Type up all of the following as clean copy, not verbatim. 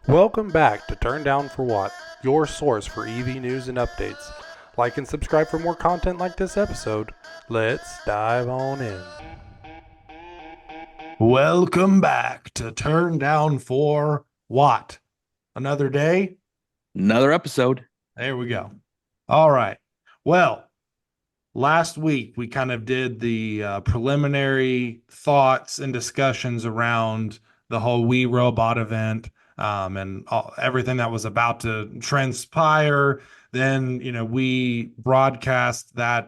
Welcome back to Turn Down for What, your source for EV news and updates. Like and subscribe for more content like this episode. Let's dive on in. Welcome back to Turn Down for What? Another day? Another episode. There we go. All right. Well, last week we kind of did the preliminary thoughts and discussions around the whole We Robot event, and everything that was about to transpire. Then, we broadcast that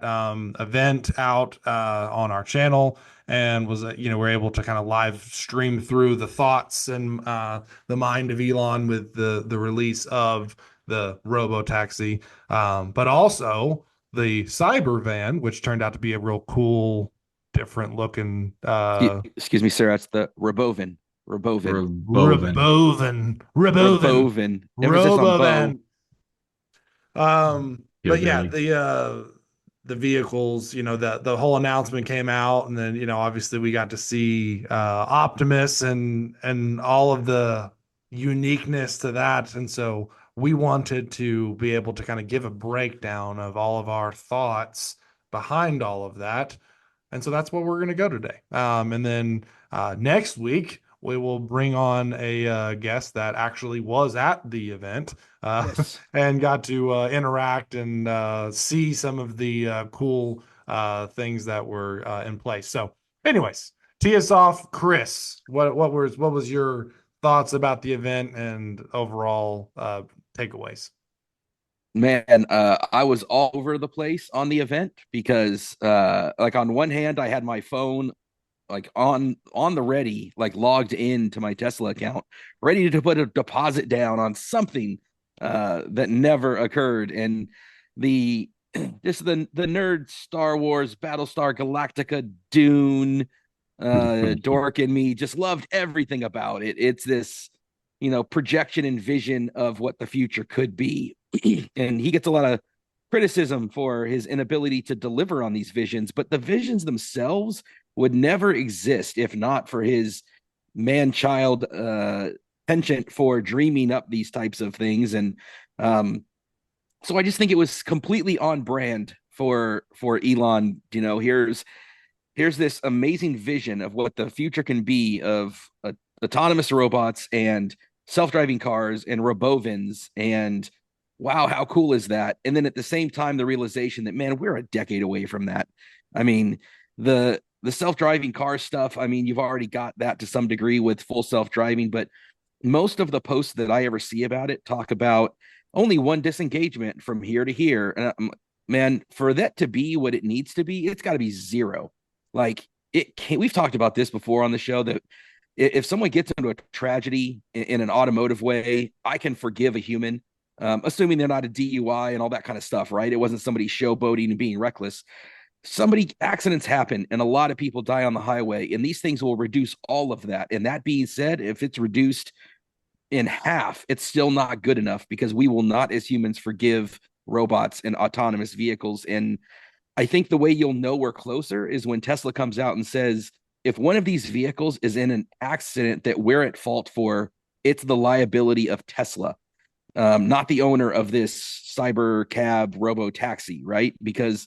event out on our channel, and we're able to kind of live stream through the thoughts and the mind of Elon with the release of the Robotaxi, but also the cyber van, which turned out to be a real cool, different looking Excuse me, sir. That's the Robovin. Robovin. Revolving. Robovan, Robovin. Emphasis on bow. Robovan. But yeah, Hillbilly. the vehicles, the whole announcement came out, and then obviously we got to see Optimus and all of the uniqueness to that, and so we wanted to be able to kind of give a breakdown of all of our thoughts behind all of that, and so that's what we're going to go today. And then next week we will bring on a guest that actually was at the event, Yes. and got to interact and see some of the cool things that were in place. So, anyways, tee us off, Chris. What was your thoughts about the event and overall takeaways? Man, I was all over the place on the event because like on one hand, I had my phone like on the ready, like logged in to my Tesla account, ready to put a deposit down on something that never occurred. And the just the nerd Star Wars, Battlestar Galactica, Dune, dork in me just loved everything about it. It's this, projection and vision of what the future could be. And he gets a lot of criticism for his inability to deliver on these visions, but the visions themselves would never exist if not for his man-child penchant for dreaming up these types of things. And so I just think it was completely on brand for Elon. Here's this amazing vision of what the future can be of autonomous robots and self-driving cars and robovins, and wow, how cool is that? And then at the same time, the realization that, man, we're a decade away from that. I mean, the self-driving car stuff, I mean, you've already got that to some degree with full self-driving, but most of the posts that I ever see about it talk about only one disengagement from here to here. And man, for that to be what it needs to be, it's got to be zero. Like, it can't. We've talked about this before on the show that if someone gets into a tragedy in an automotive way, I can forgive a human, assuming they're not a DUI and all that kind of stuff, right? It wasn't somebody showboating and being reckless. Accidents happen and a lot of people die on the highway, and these things will reduce all of that. And that being said, if it's reduced in half, it's still not good enough because we will not, as humans, forgive robots and autonomous vehicles. And I think the way you'll know we're closer is when Tesla comes out and says, if one of these vehicles is in an accident that we're at fault for, it's the liability of Tesla, not the owner of this cyber cab robo taxi, right? Because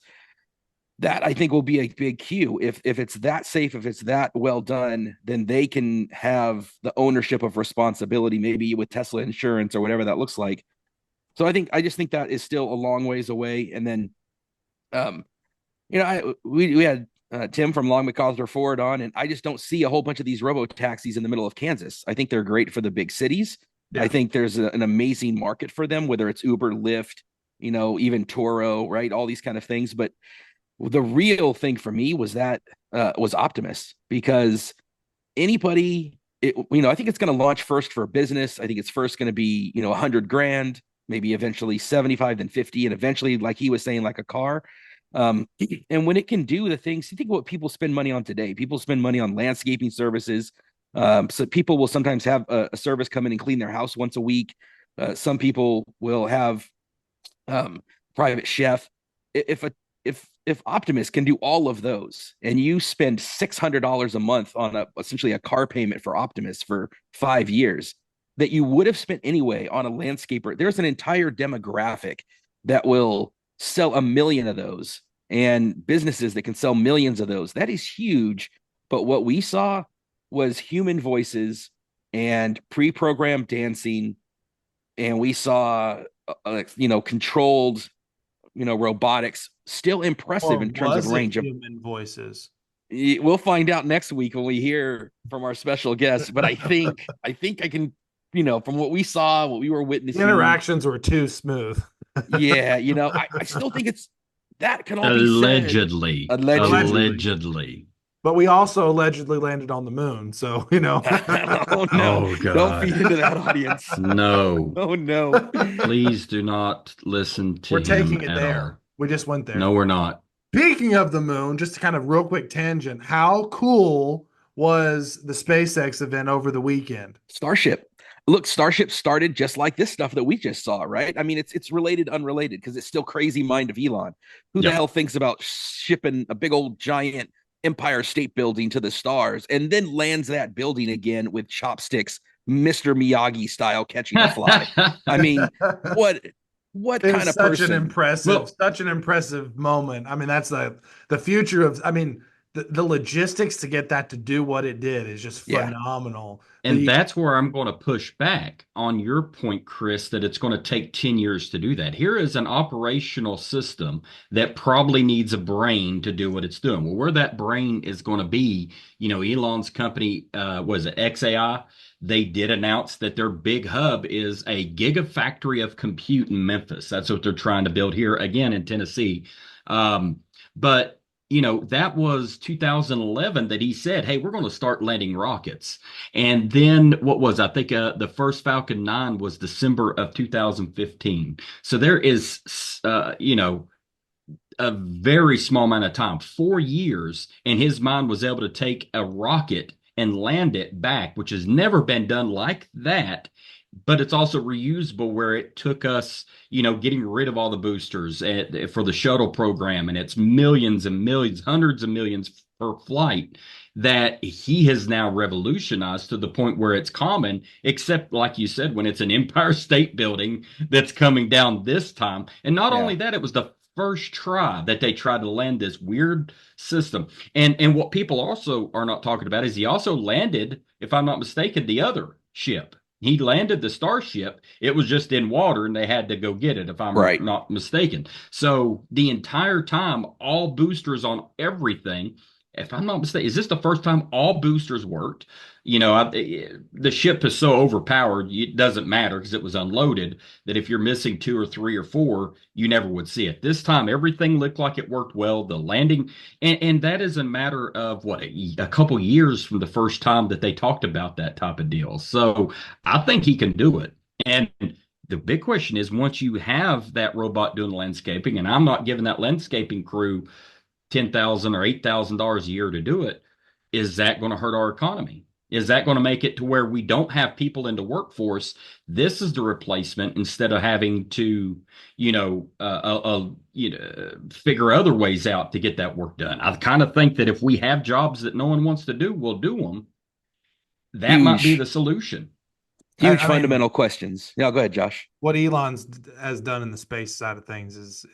that, I think, will be a big cue. If it's that safe, if it's that well done, then they can have the ownership of responsibility, maybe with Tesla insurance or whatever that looks like. So I just think that is still a long ways away. And then, um, we had Tim from Long McCosler Ford on, and I just don't see a whole bunch of these robo taxis in the middle of Kansas. I think they're great for the big cities. I Yeah. think there's an amazing market for them, whether it's Uber, Lyft, even Toro, right? All these kind of things. But the real thing for me was Optimus, because I think it's going to launch first for business. I think it's first going to be 100 grand, maybe eventually 75, then 50, and eventually, like he was saying, like a car. um and when it can do the things, you think what people spend money on today. People spend money on landscaping services. So people will sometimes have a service come in and clean their house once a week. Some people will have um private chef. If Optimus can do all of those, and you spend $600 a month on essentially a car payment for Optimus for 5 years, that you would have spent anyway on a landscaper. There's an entire demographic that will sell a million of those and businesses that can sell millions of those. That is huge. But what we saw was human voices and pre-programmed dancing, and we saw controlled robotics, still impressive Or in terms of was it range of. human voices? We'll find out next week when we hear from our special guest. But I think I can, from what we saw, what we were The witnessing. interactions were too smooth. Yeah, I still think it's that can all be said Allegedly. allegedly. Allegedly. Allegedly. But we also allegedly landed on the moon. So, Oh no! Oh, Don't feed God. into that audience. No. Oh no! Please do not listen to we're him taking it at there. all. We just went there. No, we're not. Speaking of the moon, just to kind of real quick tangent, how cool was the SpaceX event over the weekend? Starship. Look, Starship started just like this stuff that we just saw, right? I mean, it's related, unrelated, because it's still crazy mind of Elon. Who the Yep. hell thinks about shipping a big old giant Empire State Building to the stars and then lands that building again with chopsticks, Mr. Miyagi style, catching a fly? I mean, what It kind was of person? Well, such an impressive moment. I mean, that's the future of. I mean, the logistics to get that to do what it did is just Yeah, phenomenal. and that's where I'm going to push back on your point, Chris, that it's going to take 10 years to do that. Here is an operational system that probably needs a brain to do what it's doing. Well, where that brain is going to be, Elon's company, was it XAI? They did announce that their big hub is a gigafactory of compute in Memphis. That's what they're trying to build here again in Tennessee. But that was 2011 that he said, "Hey, we're going to start landing rockets." And then what was, I think, the first Falcon 9 was December of 2015. So there is, a very small amount of time, 4 years, and his mind was able to take a rocket and land it back, which has never been done like that. But it's also reusable where it took us, getting rid of all the boosters for the shuttle program, and it's millions and millions, hundreds of millions per flight that he has now revolutionized to the point where it's common, except like you said, when it's an Empire State Building that's coming down this time. And not yeah, only that, it was the first try that they tried to land this weird system. And what people also are not talking about is he also landed, if I'm not mistaken, the other ship. He landed the Starship. It was just in water and they had to go get it, if I'm right. not mistaken. So the entire time, all boosters on everything, if I'm not mistaken, is this the first time all boosters worked? The ship is so overpowered, it doesn't matter because it was unloaded, that if you're missing two or three or four, you never would see it. This time, everything looked like it worked well. The landing, and that is a matter of what, a couple years from the first time that they talked about that type of deal. So I think he can do it. And the big question is, once you have that robot doing landscaping, and I'm not giving that landscaping crew $10,000 or $8,000 a year to do it, is that going to hurt our economy? Is that going to make it to where we don't have people in the workforce? This is the replacement instead of having to, figure other ways out to get that work done. I kind of think that if we have jobs that no one wants to do, we'll do them. That might be the Huge, solution. huge I mean, fundamental questions. Yeah, go ahead, Josh. what Elon's has done in the space side of things is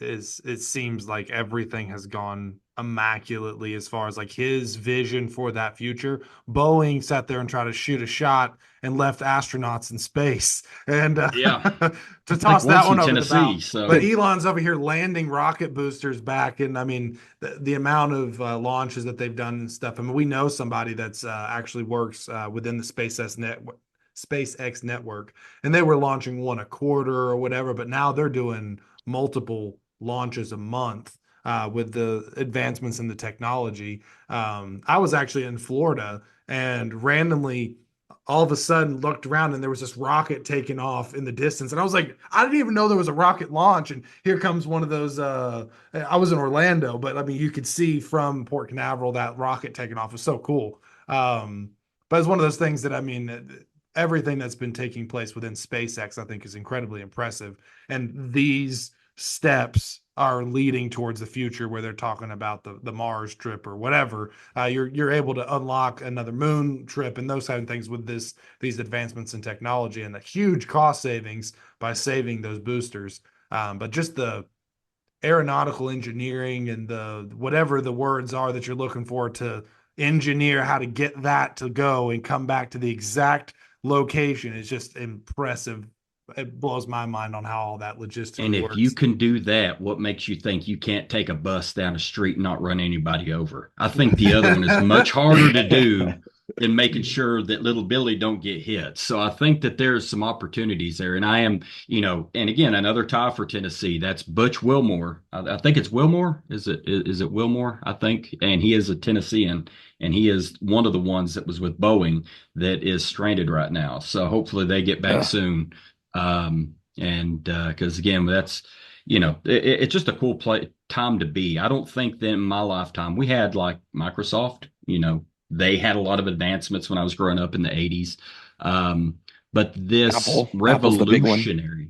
it seems like everything has gone immaculately as far as like his vision for that future. Boeing sat there and tried to shoot a shot and left astronauts in space and Yeah. to I think toss that one's one from over the bow. Tennessee. So, But But Elon's over here landing rocket boosters back, and I mean the amount of launches that they've done and stuff. I mean, we know somebody that's actually works within the SpaceX network, and they were launching one a quarter or whatever, but now they're doing multiple launches a month with the advancements in the technology. I was actually in Florida and randomly all of a sudden looked around and there was this rocket taking off in the distance. And I was like, I didn't even know there was a rocket launch. And here comes one of those. I was in Orlando, but I mean, you could see from Port Canaveral that rocket taking off was so cool. But it's one of those things that I mean, everything that's been taking place within SpaceX, I think, is incredibly impressive. And these steps are leading towards the future where they're talking about the Mars trip or whatever. You're able to unlock another moon trip and those kind of things with these advancements in technology and the huge cost savings by saving those boosters. But just the aeronautical engineering and the whatever the words are that you're looking for to engineer how to get that to go and come back to the exact location is just impressive. It blows my mind on how all that And logistically if you works. can do that, what makes you think you can't take a bus down the street and not run anybody over? I think the other one is much harder to do than making sure that little Billy don't get hit. So I think that there's some opportunities there. And I am, and again, another tie for Tennessee. That's Butch Wilmore. I think it's Wilmore. Is it Wilmore? I think. And he is a Tennessean, and he is one of the ones that was with Boeing that is stranded right now. So hopefully they get back Ugh. soon. And because again, it's just a cool time to be. I don't think that in my lifetime we had like Microsoft. They had a lot of advancements when I was growing up in the 80s. But this Apple's the big one. revolutionary,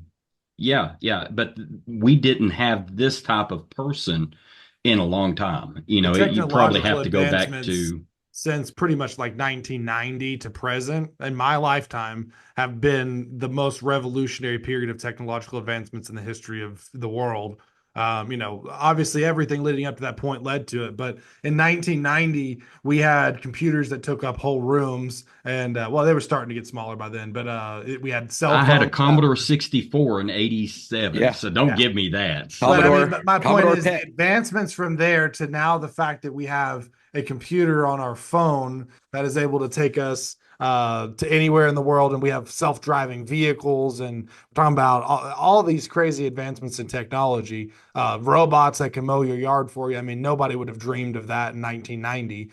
yeah, yeah. But we didn't have this type of person in a long time. The You probably technological have to go back advancements to. since pretty much like 1990 to present in my lifetime have been the most revolutionary period of technological advancements in the history of the world. Obviously everything leading up to that point led to it, but in 1990 we had computers that took up whole rooms, and well, they were starting to get smaller by then, but we had cell I had a phones that Commodore were 64 in 87, Yeah. so don't yeah. give me that. But I So mean, Commodore, my point Commodore is the PET. advancements from there to now the fact that we have a computer on our phone that is able to take us to anywhere in the world, and we have self-driving vehicles, and we're talking about all these crazy advancements in technology, robots that can mow your yard for you. I mean, nobody would have dreamed of that in 1990,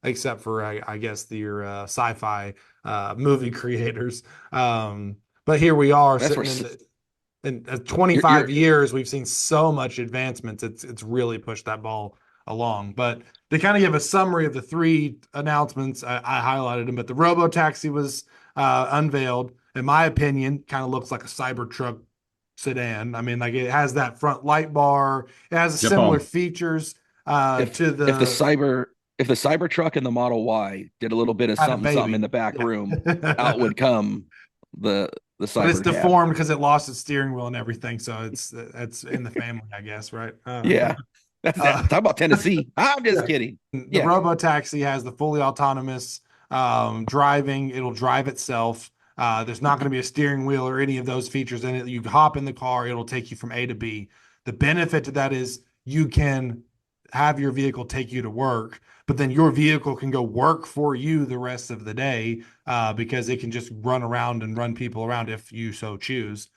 except for I guess your sci-fi movie creators. But here we are That's where sitting in you're 25 years, we've seen so much advancements. It's really pushed that ball along. But to kind of give a summary of the three announcements, I highlighted them. But the Robotaxi was unveiled. In my opinion, kind of looks like a Cybertruck sedan. I mean, like it has that front light bar. It has similar Japan. features if to if the the Cybertruck and the Model Y did a little bit of had a something something in baby. the back room, Yeah. out would come the But it's Cyber Cab. deformed because it lost its steering wheel and everything. So it's in the family, I guess, right? Yeah. That's that. Uh, Talk about Tennessee. I'm just yeah. kidding. The Yeah. Robotaxi has the fully autonomous driving. It'll drive itself. There's not going to be a steering wheel or any of those features in it. You hop in the car, it'll take you from A to B. The benefit to that is you can have your vehicle take you to work, but then your vehicle can go work for you the rest of the day because it can just run around and run people around if you so choose,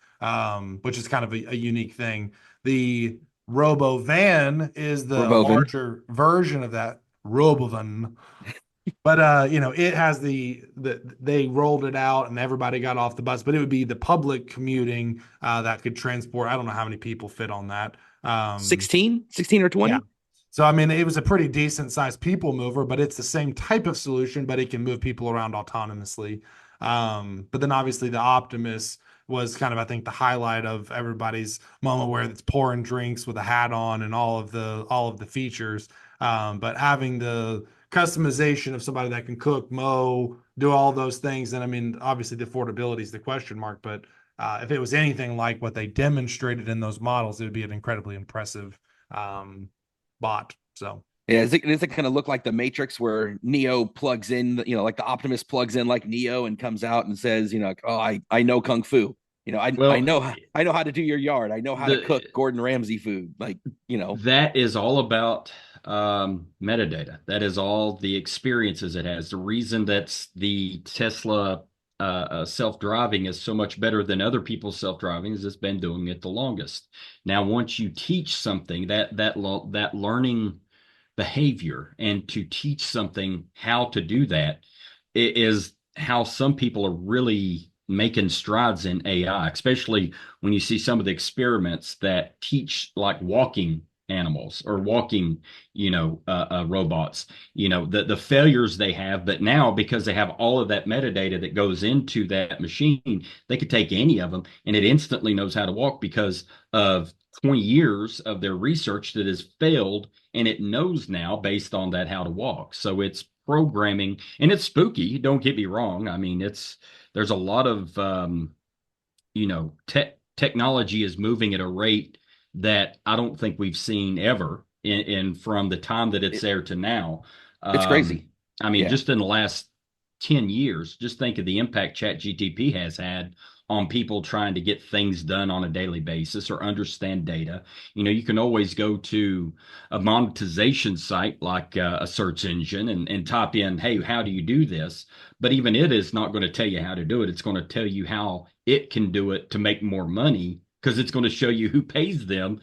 which is kind of a unique thing. The Robo Van is the Revolving. larger version of that Robo Van, but it has they rolled it out and everybody got off the bus, but it would be the public commuting that could transport. I don't know how many people fit on that. 16 or Yeah. 20. So I mean, it was a pretty decent sized people mover, but it's the same type of solution, but it can move people around autonomously. But then obviously the Optimus was kind of, I think, the highlight of everybody's moment where it's pouring drinks with a hat on and all of the features. But having the customization of somebody that can cook, mow, do all those things, and I mean, obviously the affordability is the question mark, but if it was anything like what they demonstrated in those models, it would be an incredibly impressive um, bot. So Yeah, is it going to look like the Matrix where Neo plugs in, like the Optimus plugs in like Neo and comes out and says, like, oh, I know Kung Fu. I Well, know how to do your yard. I know how to the cook Gordon Ramsay food. Like, that is all about metadata. That is all the experiences it has. The reason that's the Tesla self-driving is so much better than other people's self-driving is it's been doing it the longest. Now, once you teach something that learning behavior and to teach something how to do that is how some people are really making strides in AI, especially when you see some of the experiments that teach like walking animals or walking, robots, the failures they have. But now because they have all of that metadata that goes into that machine, they could take any of them and it instantly knows how to walk because of 20 years of their research that has failed, and it knows now based on that how to walk. So it's programming, and it's spooky. Don't get me wrong. I mean, there's a lot of technology is moving at a rate that I don't think we've seen ever in from the time that it's It, there to now. it's Um, crazy. I mean, Yeah. just in the last 10 years, just think of the impact ChatGTP has had on people trying to get things done on a daily basis or understand data. You can always go to a monetization site like a search engine and type in, hey, how do you do this? But even it is not going to tell you how to do it. It's going to tell you how it can do it to make more money because it's going to show you who pays them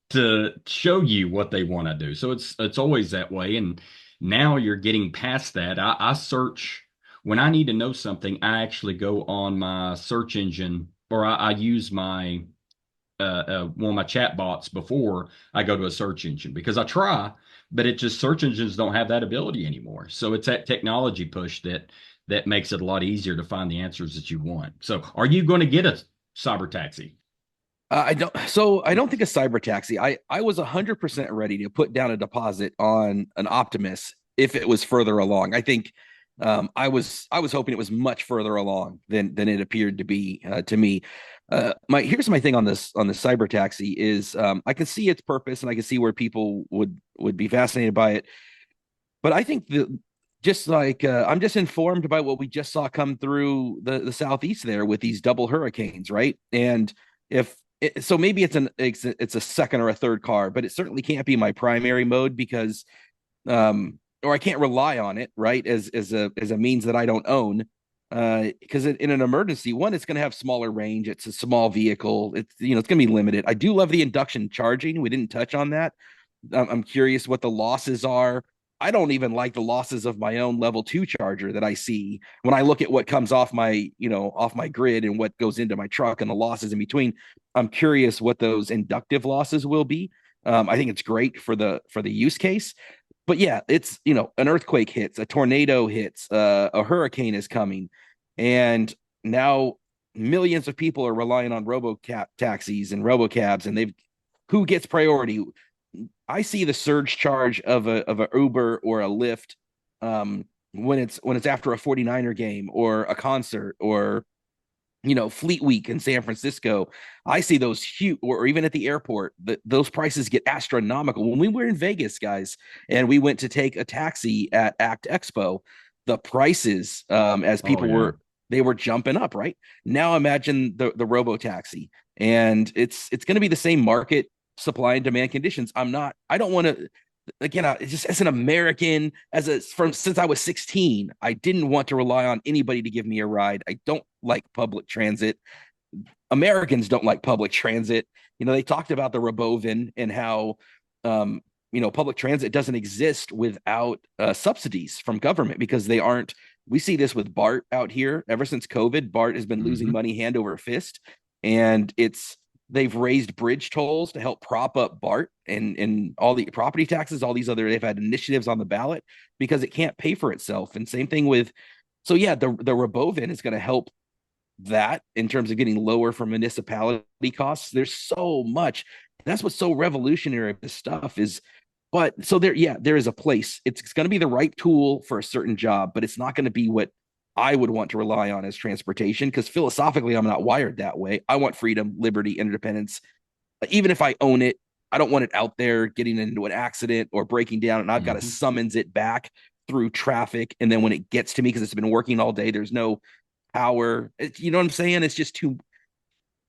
to show you what they want to do. So it's always that way. And now you're getting past that. I search when I need to know something. I actually go on my search engine, or I use my one of my chat bots before I go to a search engine because I try, but it just search engines don't have that ability anymore. So it's that technology push that makes it a lot easier to find the answers that you want. So are you going to get a cyber taxi? I don't. So I don't think a cyber taxi. I was 100% ready to put down a deposit on an Optimus if it was further along. I think I was hoping it was much further along than it appeared to be to me. My Here's my thing on the cyber taxi is I can see its purpose and I can see where people would be fascinated by it. But I think just like I'm just informed by what we just saw come through the southeast there with these double hurricanes, right? And if so, maybe it's a second or a third car, but it certainly can't be my primary mode because or I can't rely on it, right? As a means that I don't own. Because in an emergency, one, it's going to have smaller range. It's a small vehicle. It's going to be limited. I do love the induction charging. We didn't touch on that. I'm curious what the losses are. I don't even like the losses of my own level 2 charger that I see when I look at what comes off my grid and what goes into my truck and the losses in between. I'm curious what those inductive losses will be. I think it's great for the use case, but yeah, it's an earthquake hits, a tornado hits, a hurricane is coming, and now millions of people are relying on robo taxis and robocabs, and they've who gets priority. I see the surge charge of a Uber or a Lyft when it's after a 49er game or a concert or Fleet Week in San Francisco. I see those huge, or even at the airport, those prices get astronomical. When we were in Vegas, guys, and we went to take a taxi at Act Expo, the prices, as Oh people yeah. they were jumping up. Right now, imagine the robo taxi, and it's going to be the same market supply and demand conditions. I don't want to. Again, just as an American, from since I was 16, I didn't want to rely on anybody to give me a ride. I don't like public transit. Americans don't like public transit. They talked about the Robovin and how public transit doesn't exist without subsidies from government because they aren't. We see this with BART out here. Ever since COVID, BART has been losing Hmm. money hand over fist, and they've raised bridge tolls to help prop up BART and all the property taxes, all these other. They've had initiatives on the ballot because it can't pay for itself. And same thing with. So yeah, the Robovin is going to help that in terms of getting lower for municipality costs. There's so much. That's what's so revolutionary of this stuff is. But so there is a place. It's going to be the right tool for a certain job, but it's not going to be what I would want to rely on as transportation because philosophically, I'm not wired that way. I want freedom, liberty, independence. Even if I own it, I don't want it out there getting into an accident or breaking down, and I've got to Hmm. summons it back through traffic. And then when it gets to me, because it's been working all day, there's no power. You know what I'm saying? It's just too.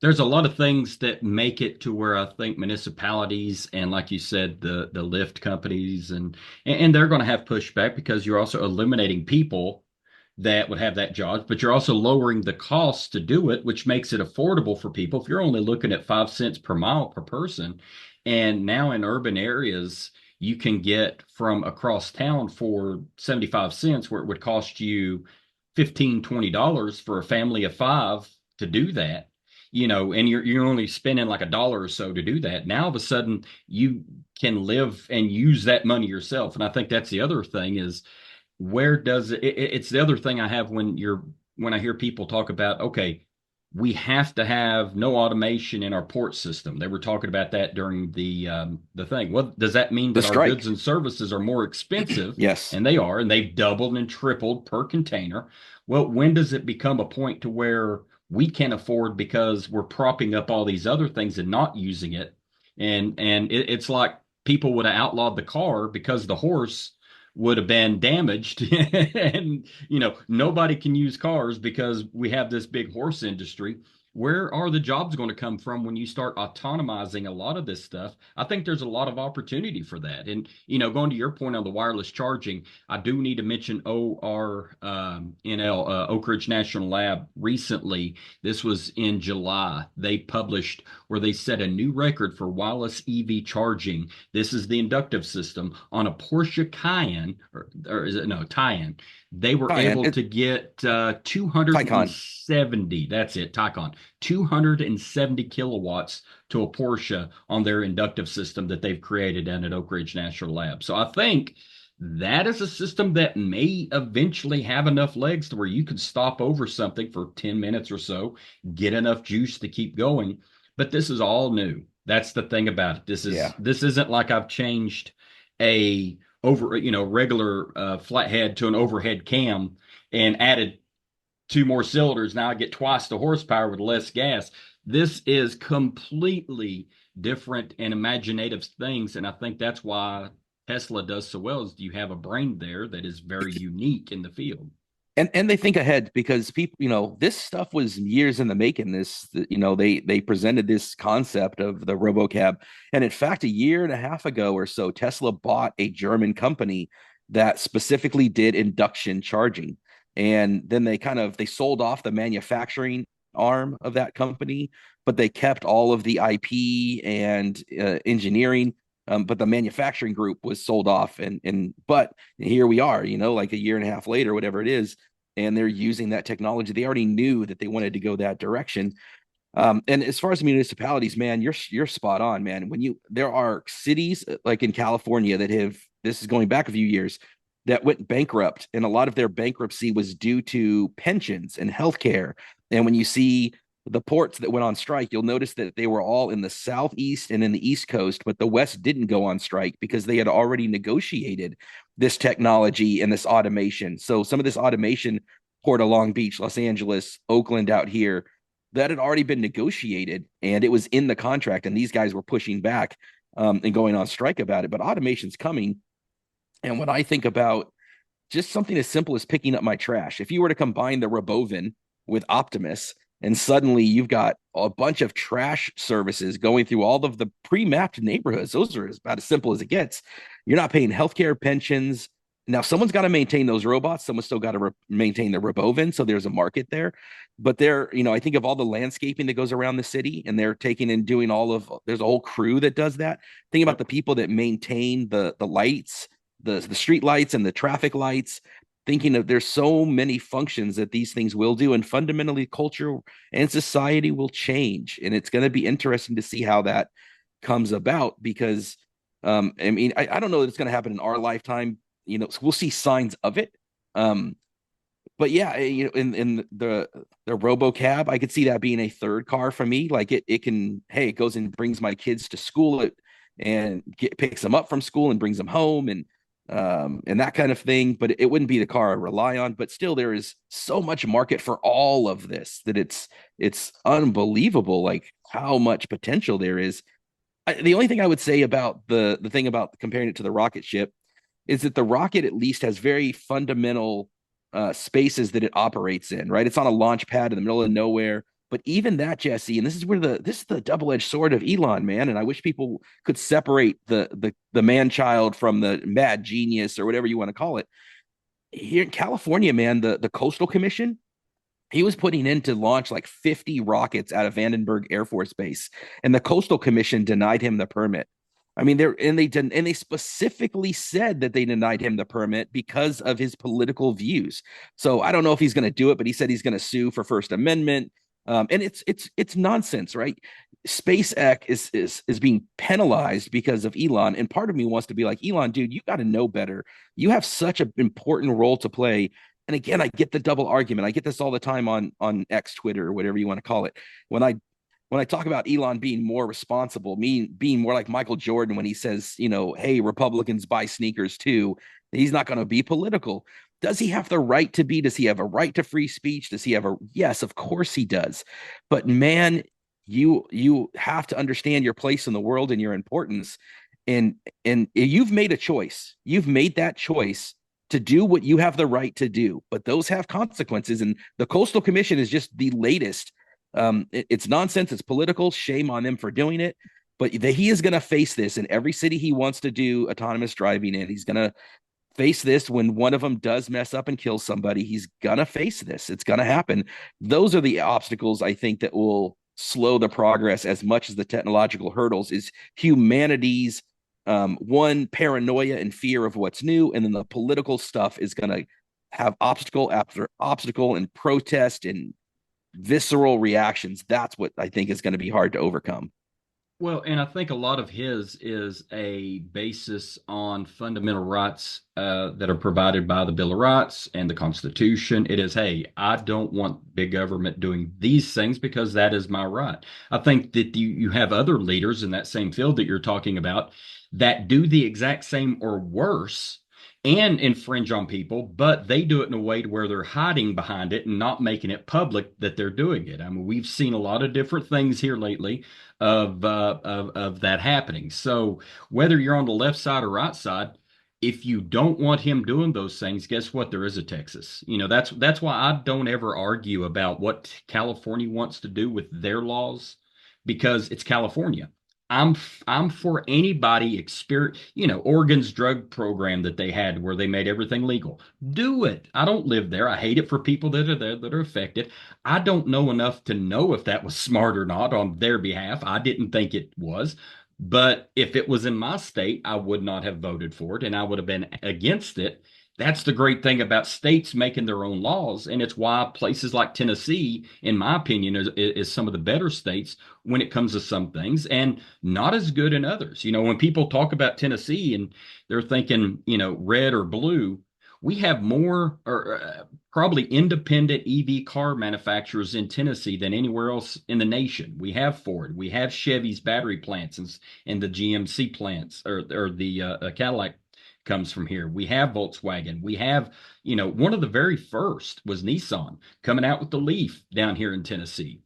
There's a lot of things that make it to where I think municipalities and, like you said, the lift companies and they're going to have pushback because you're also eliminating people that would have that job, but you're also lowering the cost to do it, which makes it affordable for people. If you're only looking at 5 cents per mile per person, and now in urban areas, you can get from across town for 75 cents, where it would cost you 15, $20 for a family of five to do that. And you're only spending like $1 or so to do that. Now all of a sudden you can live and use that money yourself. And I think that's the other thing is where does it's the other thing I have when I hear people talk about, okay, we have to have no automation in our port system. They were talking about that during the thing. Well, does that mean The that our goods strike. and services are more expensive? Yes. And they are, and they've doubled and tripled per container. Well, when does it become a point to where we can't afford because we're propping up all these other things and not using it? It's like people would have outlawed the car because the horse would have been damaged and nobody can use cars because we have this big horse industry. Where are the jobs going to come from when you start autonomizing a lot of this stuff? I think there's a lot of opportunity for that. And going to your point on the wireless charging, I do need to mention ORNL, Oak Ridge National Lab. Recently, this was in July, they published where they set a new record for wireless EV charging. This is the inductive system on a Porsche Cayenne, or is it no Taycan? They were Taycan. able to get Taycan. 270. That's it, Taycan. 270 kilowatts to a Porsche on their inductive system that they've created down at Oak Ridge National Lab. So I think that is a system that may eventually have enough legs to where you could stop over something for 10 minutes or so, get enough juice to keep going. But this is all new. That's the thing about it. Yeah. This isn't like I've changed a regular flathead to an overhead cam and added two more cylinders. Now I get twice the horsepower with less gas. This is completely different and imaginative things, and I think that's why Tesla does so well. Is you have a brain there that is very unique in the field. And they think ahead because people, this stuff was years in the making. They presented this concept of the RoboCab, and in fact, a year and a half ago or so, Tesla bought a German company that specifically did induction charging, and then they sold off the manufacturing arm of that company, but they kept all of the IP and engineering. But the manufacturing group was sold off, and but here we are, like a year and a half later, whatever it is, and they're using that technology. They already knew that they wanted to go that direction. And as far as municipalities, man, you're spot on, man. There are cities like in California that have, this is going back a few years, that went bankrupt, and a lot of their bankruptcy was due to pensions and healthcare. And when you see the ports that went on strike, you'll notice that they were all in the southeast and in the east coast, but the west didn't go on strike because they had already negotiated this technology and this automation. So some of this automation, Port of Long Beach, Los Angeles, Oakland, out here, that had already been negotiated and it was in the contract, and these guys were pushing back and going on strike about it. But automation's coming. And when I think about just something as simple as picking up my trash, if you were to combine the Robovan with Optimus, and suddenly you've got a bunch of trash services going through all of the pre-mapped neighborhoods. Those are about as simple as it gets. You're not paying healthcare, pensions. Now, someone's got to maintain those robots. Someone's still got to maintain the Robovan. So there's a market there. But I think of all the landscaping that goes around the city, and they're taking and doing there's a whole crew that does that. Think about the people that maintain the lights, the street lights and the traffic lights, thinking of there's so many functions that these things will do, and fundamentally culture and society will change, and it's going to be interesting to see how that comes about because I don't know that it's going to happen in our lifetime. We'll see signs of it, but yeah, in the RoboCab, I could see that being a third car for me. Like it goes and brings my kids to school, and picks them up from school and brings them home, and that kind of thing. But it wouldn't be the car I rely on. But still, there is so much market for all of this that it's unbelievable, like how much potential there is. The only thing I would say about the thing about comparing it to the rocket ship is that the rocket at least has very fundamental spaces that it operates in, right? It's on a launch pad in the middle of nowhere. But even that, Jesse, and this is the double-edged sword of Elon, man. And I wish people could separate the man child from the mad genius or whatever you want to call it. Here in California, man, the Coastal Commission, he was putting in to launch like 50 rockets out of Vandenberg Air Force Base, and the Coastal Commission denied him the permit. I mean, they specifically said that they denied him the permit because of his political views. So I don't know if he's going to do it, but he said he's going to sue for First Amendment. And it's nonsense, right? SpaceX is being penalized because of Elon, and part of me wants to be like, Elon, dude, you got to know better. You have such an important role to play And again, I get the double argument. I get this all the time on X, Twitter, or whatever you want to call it. When I when I talk about Elon being more responsible, being more like Michael Jordan when he says, hey, Republicans buy sneakers too, he's not going to be political. Does he have the right to be? Does he have a right to free speech? Does he have a yes, of course he does. But man, you have to understand your place in the world and your importance. And you've made a choice. You've made that choice to do what you have the right to do, but those have consequences. And the Coastal Commission is just the latest. It's nonsense. It's political. Shame on them for doing it. But he is going to face this in every city he wants to do autonomous driving in. He's going to face this when one of them does mess up and kill somebody. He's going to face this. It's going to happen. Those are the obstacles I think that will slow the progress as much as the technological hurdles is humanity's one paranoia and fear of what's new, and then the political stuff is going to have obstacle after obstacle and protest and visceral reactions. That's what I think is going to be hard to overcome. Well, and I think a lot of his is a basis on fundamental rights that are provided by the Bill of Rights and the Constitution. It is, hey, I don't want big government doing these things because that is my right. I think that you have other leaders in that same field that you're talking about that do the exact same or worse and infringe on people, but they do it in a way to where they're hiding behind it and not making it public that they're doing it. I mean, we've seen a lot of different things here lately of that happening. So whether you're on the left side or right side, if you don't want him doing those things, guess what? There is a Texas. That's why I don't ever argue about what California wants to do with their laws because it's California. I'm for anybody Oregon's drug program that they had where they made everything legal. Do it. I don't live there. I hate it for people that are there that are affected. I don't know enough to know if that was smart or not on their behalf. I didn't think it was. But if it was in my state, I would not have voted for it and I would have been against it. That's the great thing about states making their own laws. And it's why places like Tennessee, in my opinion, is some of the better states when it comes to some things and not as good in others. When people talk about Tennessee and they're thinking, red or blue, we have more or probably independent EV car manufacturers in Tennessee than anywhere else in the nation. We have Ford, we have Chevy's battery plants and the GMC plants or the Cadillac comes from here. We have Volkswagen. We have, one of the very first was Nissan coming out with the Leaf down here in Tennessee.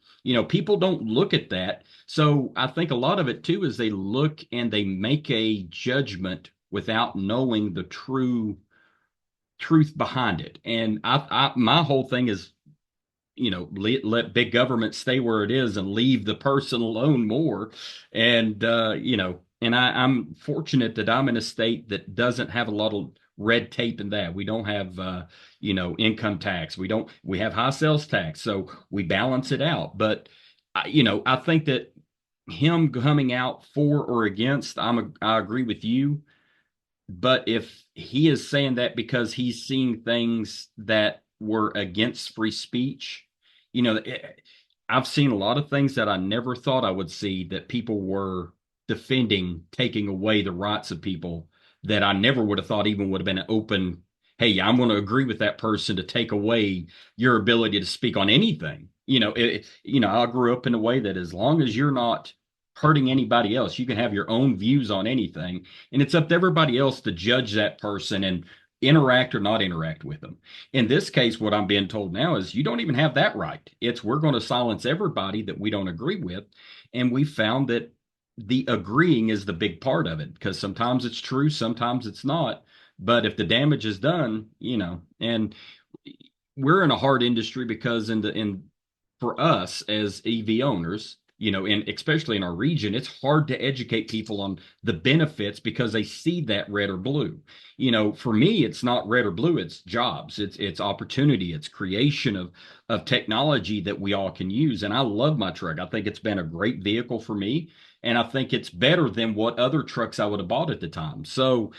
People don't look at that. So I think a lot of it too is they look and they make a judgment without knowing the truth behind it. And my whole thing is, let big government stay where it is and leave the person alone more. And and I'm fortunate that I'm in a state that doesn't have a lot of red tape in that. We don't have income tax. We have high sales tax, so we balance it out. But I think that him coming out for or against, I agree with you. But if he is saying that because he's seeing things that were against free speech, I've seen a lot of things that I never thought I would see that people were defending taking away the rights of people that I never would have thought even would have been an open, hey, I'm going to agree with that person to take away your ability to speak on anything. I grew up in a way that as long as you're not hurting anybody else, you can have your own views on anything. And it's up to everybody else to judge that person and interact or not interact with them. In this case, what I'm being told now is you don't even have that right. It's we're going to silence everybody that we don't agree with. And we found that the agreeing is the big part of it because sometimes it's true, sometimes it's not. But if the damage is done, and we're in a hard industry because in for us as EV owners, and especially in our region, it's hard to educate people on the benefits because they see that red or blue. For me, it's not red or blue, it's jobs, it's opportunity, it's creation of technology that we all can use. And I love my truck. I think it's been a great vehicle for me. And I think it's better than what other trucks I would have bought at the time. So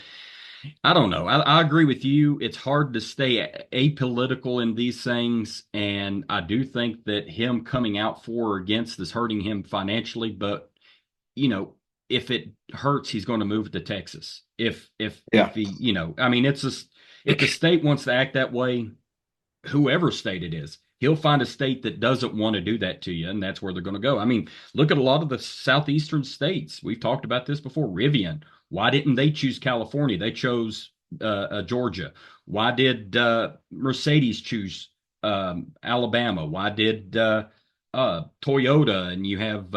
I don't know. I agree with you. It's hard to stay apolitical in these things. And I do think that him coming out for or against is hurting him financially. But, if it hurts, he's going to move it to Texas. If Yeah. he, I mean, it's just, if the state wants to act that way, whoever state it is. He'll find a state that doesn't want to do that to you, and that's where they're going to go. I mean, look at a lot of the southeastern states. We've talked about this before. Rivian. Why didn't they choose California? They chose Georgia. Why did Mercedes choose Alabama? Why did Toyota and you have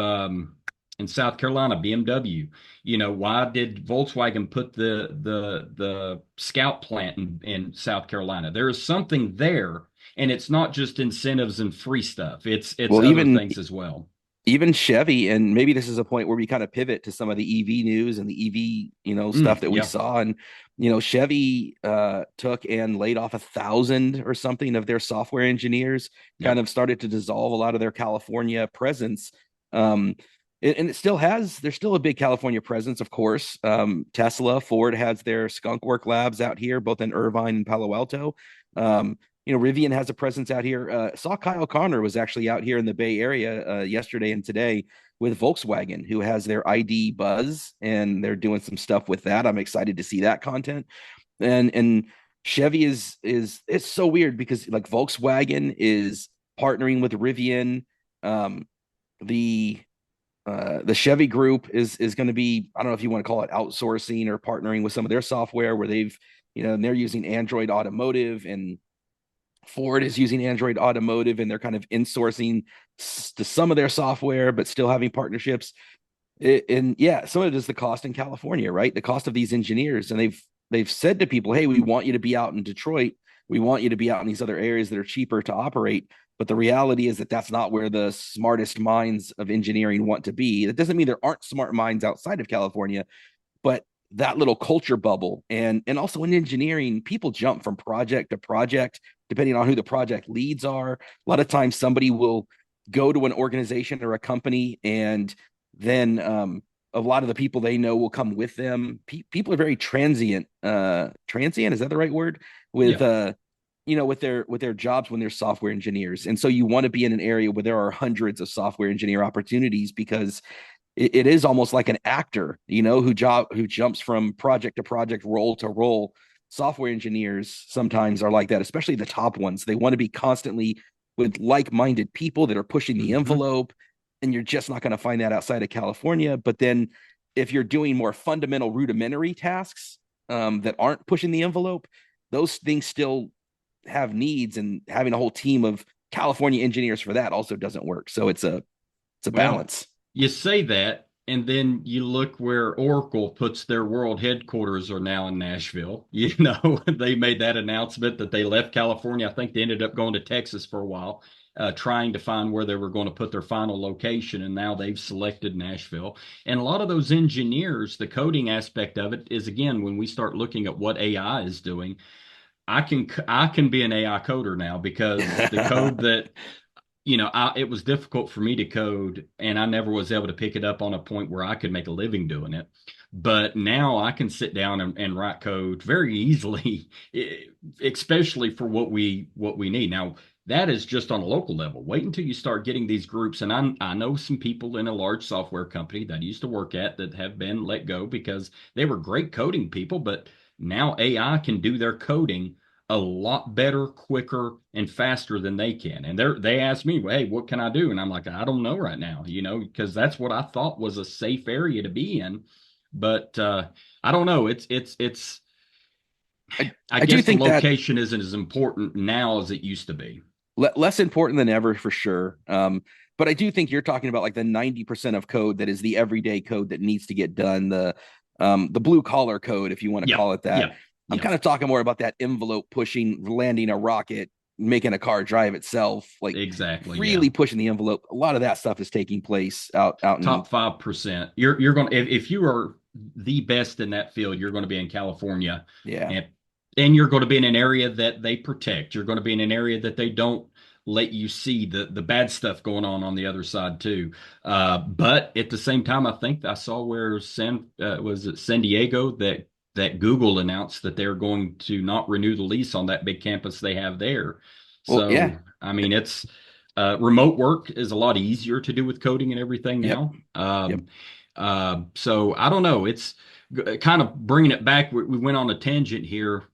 in South Carolina BMW? You know, why did Volkswagen put the Scout plant in South Carolina? There is something there, and it's not just incentives and free stuff. It's Well, other things as well. even Chevy, and maybe this is a point where we kind of pivot to some of the EV news and the EV, stuff that we Yeah, saw. And, Chevy took and laid off 1,000 or something of their software engineers, kind yep, of started to dissolve a lot of their California presence. And there's still a big California presence, of course. Tesla, Ford has their Skunk Work labs out here, both in Irvine and Palo Alto. Rivian has a presence out here. Saw Kyle Connor was actually out here in the Bay Area yesterday and today with Volkswagen, who has their ID Buzz, and they're doing some stuff with that. I'm excited to see that content. And Chevy is it's so weird because like Volkswagen is partnering with Rivian. Um, the the Chevy group is going to be, I don't know if you want to call it outsourcing or partnering with some of their software where and they're using Android Automotive, and Ford is using Android Automotive, and they're kind of insourcing to some of their software, but still having partnerships. And yeah, some of it is the cost in California, right? The cost of these engineers, and they've said to people, "Hey, we want you to be out in Detroit. We want you to be out in these other areas that are cheaper to operate." But the reality is that that's not where the smartest minds of engineering want to be. That doesn't mean there aren't smart minds outside of California, but that little culture bubble, and also in engineering, people jump from project to project depending on who the project leads are. A lot of times somebody will go to an organization or a company, and then a lot of the people they know will come with them. People are very transient, is that the right word, with yeah. with their jobs when they're software engineers. And so you want to be in an area where there are hundreds of software engineer opportunities, because it is almost like an actor, who jumps from project to project, role to role. Software engineers sometimes are like that, especially the top ones. They want to be constantly with like-minded people that are pushing the Hmm. envelope, and you're just not going to find that outside of California. But then if you're doing more fundamental rudimentary tasks that aren't pushing the envelope, those things still have needs, and having a whole team of California engineers for that also doesn't work. So it's a Well, balance. you say that, and then you look where Oracle puts their world headquarters are now in Nashville. You know, they made that announcement that they left California. I think they ended up going to Texas for a while, trying to find where they were going to put their final location, and now they've selected Nashville. And a lot of those engineers, the coding aspect of it is again, when we start looking at what AI is doing, I can be an AI coder now because the code that it was difficult for me to code, and I never was able to pick it up on a point where I could make a living doing it. But now I can sit down and write code very easily, especially for what we need. Now, that is just on a local level. Wait until you start getting these groups. And I know some people in a large software company that I used to work at that have been let go because they were great coding people, but now AI can do their coding a lot better, quicker, and faster than they can. And they asked me, "Hey, what can I do?" And I'm like, "I don't know right now, because that's what I thought was a safe area to be in." But I don't know. It's. I, I I do guess the think that location isn't as important now as it used to be. less important than ever for sure. But I do think you're talking about like the 90% of code that is the everyday code that needs to get done, the blue collar code, if you want to Yeah, call it that. yeah, I'm yeah. kind of talking more about that envelope pushing, landing a rocket, making a car drive itself, like Exactly. Yeah. really pushing the envelope. A lot of that stuff is taking place out in Top 5%. You're going to if you are the best in that field, you're going to be in California, yeah. and and you're going to be in an area that they protect. You're going to be in an area that they don't let you see the bad stuff going on the other side too. But at the same time, I think I saw where was it San Diego that Google announced that they're going to not renew the lease on that big campus they have there. Well, So yeah. I mean, it's remote work is a lot easier to do with coding and everything Yep. now. Yep. So I don't know. kind of bringing it back, we went on a tangent here.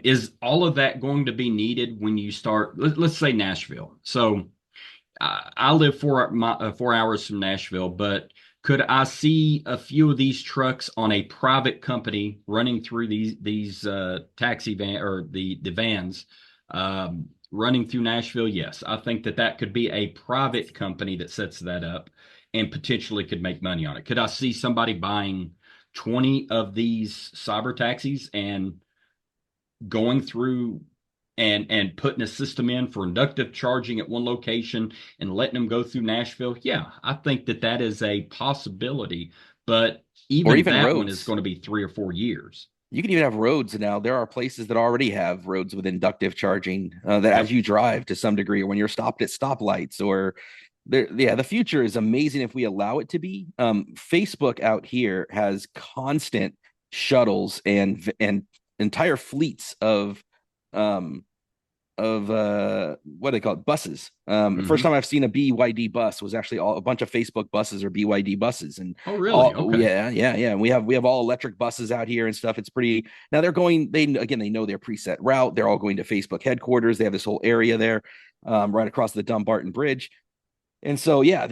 Is all of that going to be needed when you start? Let's say Nashville. So I live 4 hours from Nashville, but could I see a few of these trucks on a private company running through these taxi van or the vans running through Nashville? Yes, I think that could be a private company that sets that up and potentially could make money on it. Could I see somebody buying 20 of these cyber taxis and going through and putting a system in for inductive charging at one location and letting them go through Nashville? Yeah, I think that is a possibility, but Or even even that one is roads. going to be 3 or 4 years. You can even have roads now. There are places that already have roads with inductive charging that as Yep. you drive to some degree, or when you're stopped at stoplights, or there, yeah, the future is amazing if we allow it to be. Facebook out here has constant shuttles and entire fleets um, of what do they call it, buses. First Hmm. time I've seen a BYD bus was actually a bunch of Facebook buses or BYD buses, and Oh, really? all Okay. yeah. And we have all electric buses out here and stuff. It's pretty. Now they're going. They know their preset route. They're all going to Facebook headquarters. They have this whole area there, right across the Dumbarton Bridge. And so, yeah,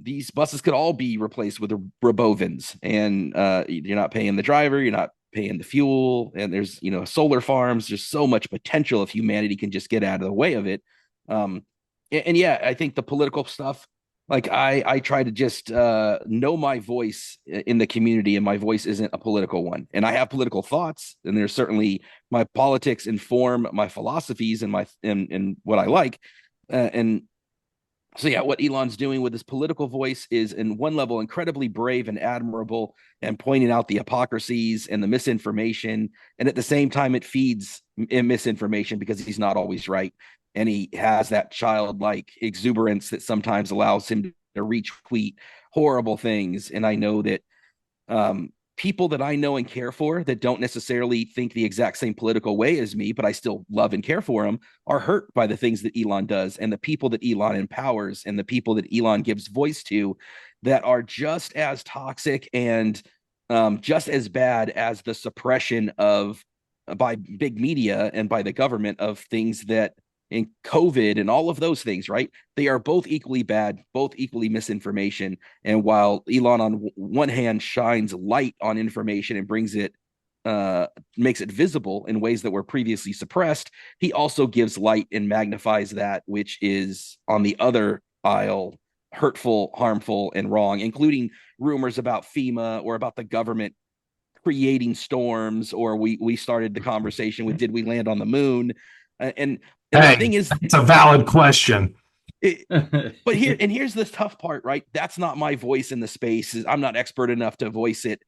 these buses could all be replaced with Robovans, and you're not paying the driver, you're not paying the fuel, and there's solar farms. There's so much potential if humanity can just get out of the way of it. And yeah, I think the political stuff, like I try to just know my voice in the community, and my voice isn't a political one. And I have political thoughts, and there's certainly my politics inform my philosophies and and what I like, and so yeah, what Elon's doing with his political voice is, in one level, incredibly brave and admirable, and pointing out the hypocrisies and the misinformation. And at the same time, it feeds misinformation because he's not always right, and he has that childlike exuberance that sometimes allows him to retweet horrible things. And I know that people that I know and care for that don't necessarily think the exact same political way as me, but I still love and care for them, are hurt by the things that Elon does and the people that Elon empowers and the people that Elon gives voice to, that are just as toxic and just as bad as the suppression of by big media and by the government of things that in COVID and all of those things, right? They are both equally bad, both equally misinformation. And while Elon, on one hand, shines light on information and brings it, makes it visible in ways that were previously suppressed, he also gives light and magnifies that which is on the other aisle hurtful, harmful, and wrong, including rumors about FEMA or about the government creating storms, or we started the conversation with, did we land on the moon? And the Hey, thing is, it's a valid question. it, here's the tough part, right? That's not my voice in the space. I'm not expert enough to voice it.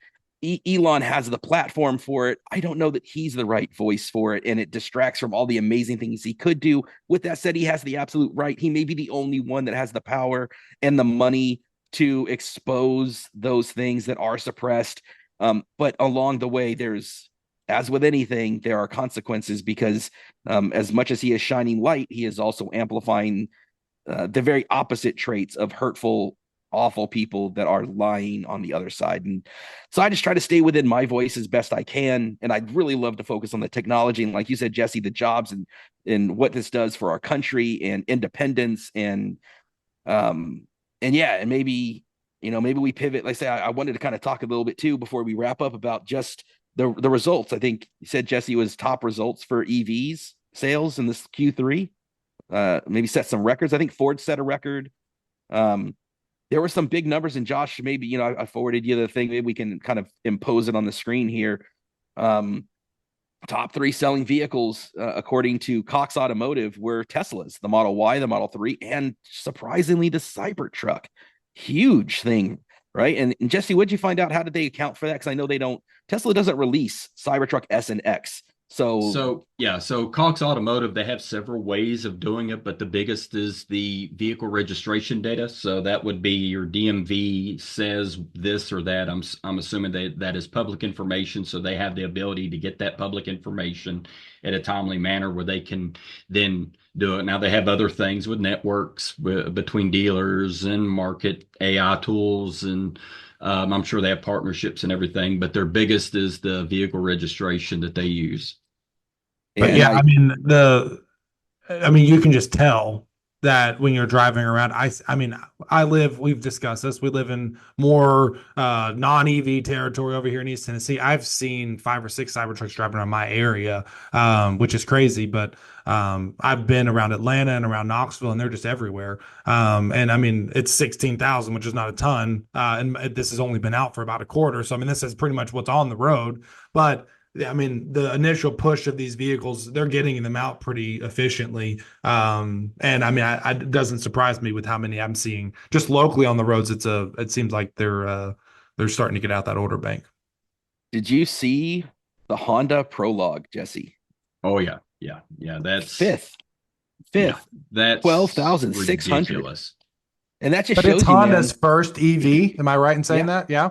Elon has the platform for it. I don't know that he's the right voice for it, and it distracts from all the amazing things he could do. With that said, he has the absolute right. He may be the only one that has the power and the money to expose those things that are suppressed. But along the way, as with anything, there are consequences, because as much as he is shining light, he is also amplifying the very opposite traits of hurtful, awful people that are lying on the other side. And so I just try to stay within my voice as best I can. And I'd really love to focus on the technology. And like you said, Jesse, the jobs and what this does for our country and independence. Um, and yeah, and maybe we pivot. Like I say, I wanted to kind of talk a little bit too before we wrap up about just the results. I think you said, Jesse, was top results for EVs sales in this Q3. Maybe set some records. I think Ford set a record. Um, there were some big numbers, and Josh, maybe I forwarded you the thing. Maybe we can kind of impose it on the screen here. Um, Top three selling vehicles, according to Cox Automotive, were Teslas, the Model Y, the Model 3, and surprisingly, the Cybertruck. Huge thing, right? And Jesse, what'd you find out? How did they account for that? Because I know Tesla doesn't release Cybertruck S and X. So So Yeah, so Cox Automotive, they have several ways of doing it, but the biggest is the vehicle registration data. So that would be your DMV says this or that. I'm assuming that that is public information, so they have the ability to get that public information at a timely manner where they can then do it. Now they have other things with networks between dealers and market AI tools, and I'm sure they have partnerships and everything, but their biggest is the vehicle registration that they use. But And yeah, I I mean, you can just tell that when you're driving around. I mean, we've discussed this. We live in more non-EV territory over here in East Tennessee. I've seen 5 or 6 Cybertrucks driving around my area, which is crazy. But I've been around Atlanta and around Knoxville, and they're just everywhere. And I mean, it's 16,000, which is not a ton. And this has only been out for about a quarter. So, I mean, this is pretty much what's on the road. But yeah, I mean, the initial push of these vehicles, they're getting them out pretty efficiently. And I mean, it doesn't surprise me with how many I'm seeing just locally on the roads. It seems like they're starting to get out that order bank. Did you see the Honda Prologue, Jesse? Oh yeah, yeah, yeah. Fifth, Yeah, fifth, that's 12,600. ridiculous. And that just But it's shows you, Honda's man. first EV. Am I right in saying Yeah, that? Yeah.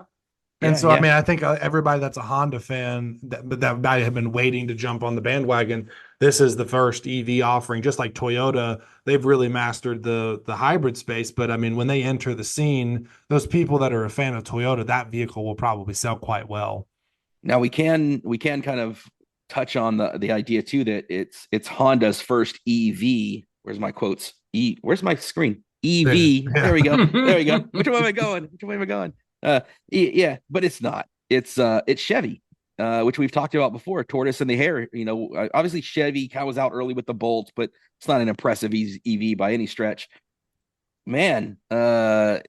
And yeah, so, I yeah. mean, I think everybody that's a Honda fan that might have been waiting to jump on the bandwagon, this is the first EV offering. Just like Toyota, they've really mastered the hybrid space. But I mean, when they enter the scene, those people that are a fan of Toyota, that vehicle will probably sell quite well. Now we can kind of touch on the idea too that it's Honda's first EV. Where's my quotes? Where's my screen? Yeah, EV. There yeah. we go. There we go. Which way am I going? Which way am I going? Yeah, but it's not. It's Chevy, which we've talked about before. Tortoise and the hare. Obviously Chevy was out early with the Bolt, but it's not an impressive EV by any stretch. Man,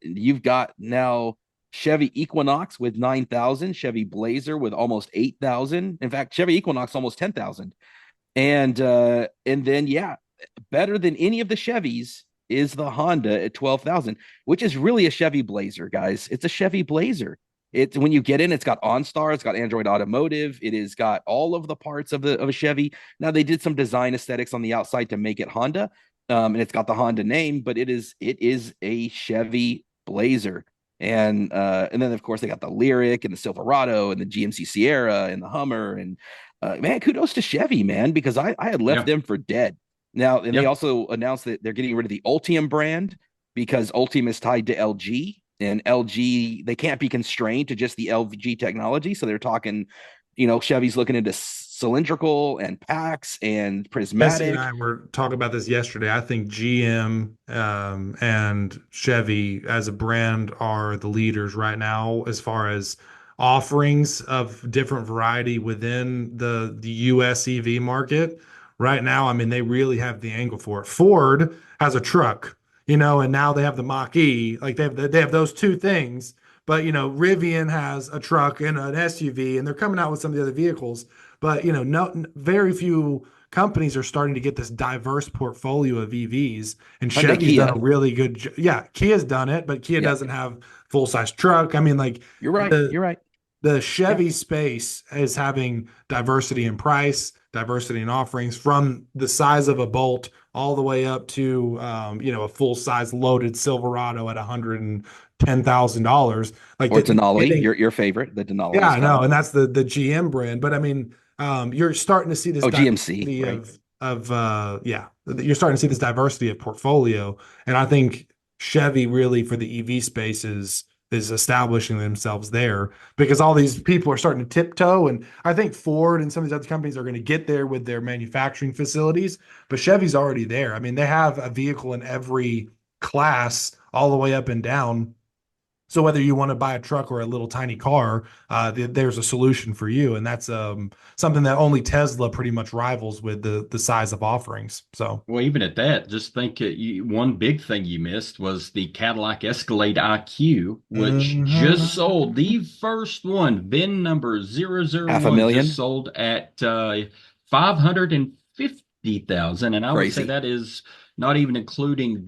you've got now Chevy Equinox with 9,000, Chevy Blazer with almost 8,000. In fact, Chevy Equinox almost 10,000. And then yeah, better than any of the Chevys is the Honda at 12,000, which is really a Chevy Blazer, guys. It's a Chevy Blazer. It's when you get in, it's got OnStar, it's got Android Automotive, it has got all of the parts of a Chevy. Now they did some design aesthetics on the outside to make it Honda, and it's got the Honda name, but it is a Chevy Blazer. And then of course they got the Lyric and the Silverado and the GMC Sierra and the Hummer. And man, kudos to Chevy, man, because I had left Yeah, them for dead. Now, and they yeah, also announced that they're getting rid of the Ultium brand because Ultium is tied to LG, and LG, they can't be constrained to just the LG technology. So they're talking, Chevy's looking into cylindrical and PAX and Jesse and prismatic. I were talking about this yesterday. I think GM and Chevy as a brand are the leaders right now as far as offerings of different variety within the US EV market. Right now, I mean, they really have the angle for it. Ford has a truck, and now they have the Mach-E. Like they have those two things. But Rivian has a truck and an SUV, and they're coming out with some of the other vehicles. But no, very few companies are starting to get this diverse portfolio of EVs, and Hyundai Chevy's done Kia. a really good. Yeah, Kia's done it, but Kia Yeah, doesn't have full size truck. I mean, like you're right. the You're right. the Yeah. Chevy space is having diversity in price, diversity in offerings from the size of a Bolt all the way up to a full size loaded Silverado at $110,000. Like Or the Denali, getting your favorite, the Denali yeah, is I know, coming. and that's the GM brand. But I mean, you're starting to see this Oh, GMC, diversity right? you're starting to see this diversity of portfolio, and I think Chevy really for the EV space is establishing themselves there because all these people are starting to tiptoe, and I think Ford and some of these other companies are going to get there with their manufacturing facilities, but Chevy's already there. I mean, they have a vehicle in every class all the way up and down. So whether you want to buy a truck or a little tiny car, there's a solution for you, and that's something that only Tesla pretty much rivals with the size of offerings. So, well, even at that, just think one big thing you missed was the Cadillac Escalade IQ, which just sold mhm. the first one, VIN number zero zero Half a one, just million, sold at 550,000. And I would say crazy. that is not even including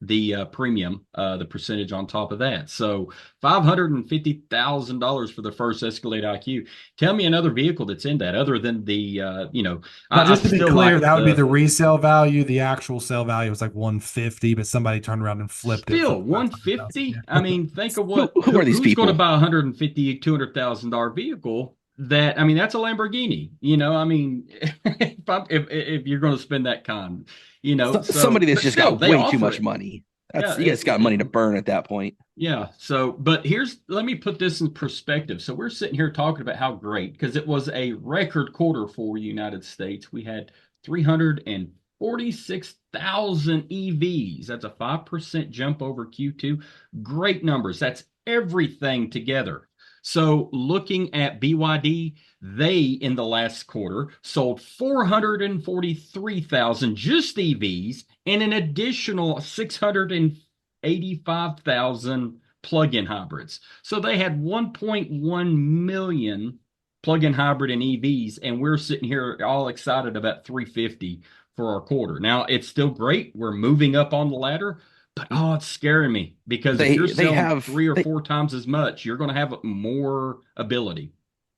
the premium, the percentage on top of that. So $550,000 for the first Escalade IQ. Tell me another vehicle that's in that other than Now, I just to be still clear, like that would be the the resale value. The actual sale value was like 150, but somebody turned around and flipped it for still the 500,000. 150. I mean, think of Who are these who's going to people? buy a 150, $200,000 vehicle that, I mean, that's a Lamborghini, I mean, if you're going to spend that kind, Somebody that's but just still got they way too offer much it. money. Yeah. You guys got money to burn at that point. Yeah. So, but let me put this in perspective. So we're sitting here talking about how great, because it was a record quarter for United States. We had 346,000 EVs. That's a 5% jump over Q2. Great numbers. That's everything together. So looking at BYD, they in the last quarter sold 443,000 just EVs and an additional 685,000 plug-in hybrids. So they had 1.1 million plug-in hybrid and EVs, and we're sitting here all excited about 350 for our quarter. Now it's still great. We're moving up on the ladder, but it's scaring me because if you're They selling have three or four times as much, you're going to have more ability.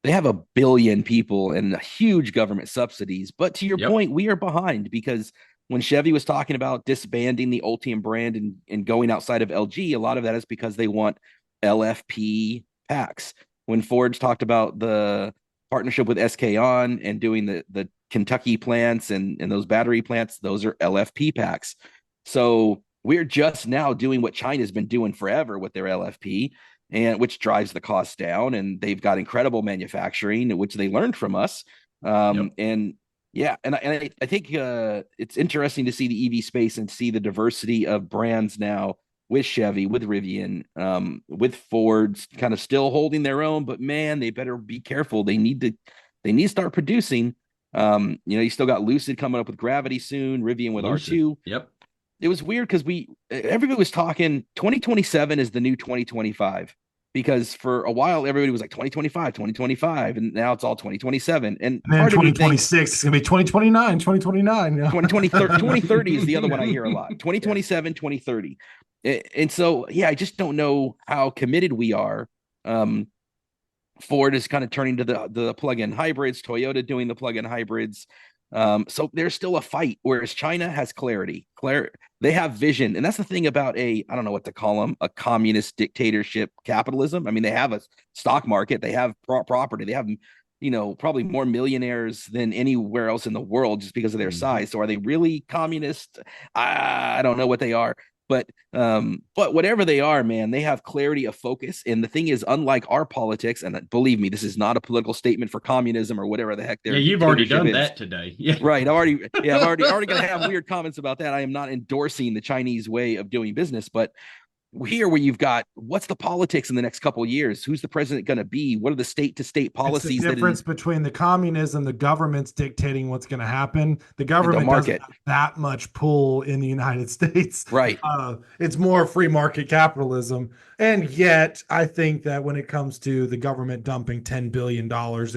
they have a billion people and huge government subsidies. But to your Yep. point, we are behind because when Chevy was talking about disbanding the Ultium brand and going outside of LG, a lot of that is because they want LFP packs. When Ford's talked about the partnership with SK On and doing the Kentucky plants and those battery plants, those are LFP packs. So we're just now doing what China's been doing forever with their LFP, and which drives the cost down. And they've got incredible manufacturing, which they learned from us. Yep. And yeah, I think it's interesting to see the EV space and see the diversity of brands now with Chevy, with Rivian, with Ford's kind of still holding their own. But man, they better be careful. They need to start producing. You still got Lucid coming up with Gravity soon, Rivian with Lucid. R2. Yep. It was weird because everybody was talking 2027 is the new 2025, because for a while everybody was like 2025, 2025, and now it's all 2027. And And then part of me thinks 2026, it's going to be 2029, 2029. 2030 is the other one I hear a lot. 2027, 2030. And so, yeah, I just don't know how committed we are. Um, Ford is kind of turning to the plug-in hybrids, Toyota doing the plug-in hybrids. So there's still a fight, whereas China has clarity. They have vision. And that's the thing about I don't know what to call them, a communist dictatorship capitalism. I mean, they have a stock market, they have property, they have, probably more millionaires than anywhere else in the world just because of their size. So are they really communist? I don't know what they are. But whatever they are, man, they have clarity of focus. And the thing is, unlike our politics, and believe me, this is not a political statement for communism or whatever the heck Yeah, their you've already dictatorship done is. that today. Yeah. Right. I've already gonna have weird comments about that. I am not endorsing the Chinese way of doing business, but here where you've got what's the politics in the next couple of years? Who's the president going to be? What are the state to state It's the policies difference between the communism, the government's dictating what's going to happen. The in the government doesn't market? have that much pull in the United States. Right. It's more free market capitalism. And yet, I think that when it comes to the government dumping $10 billion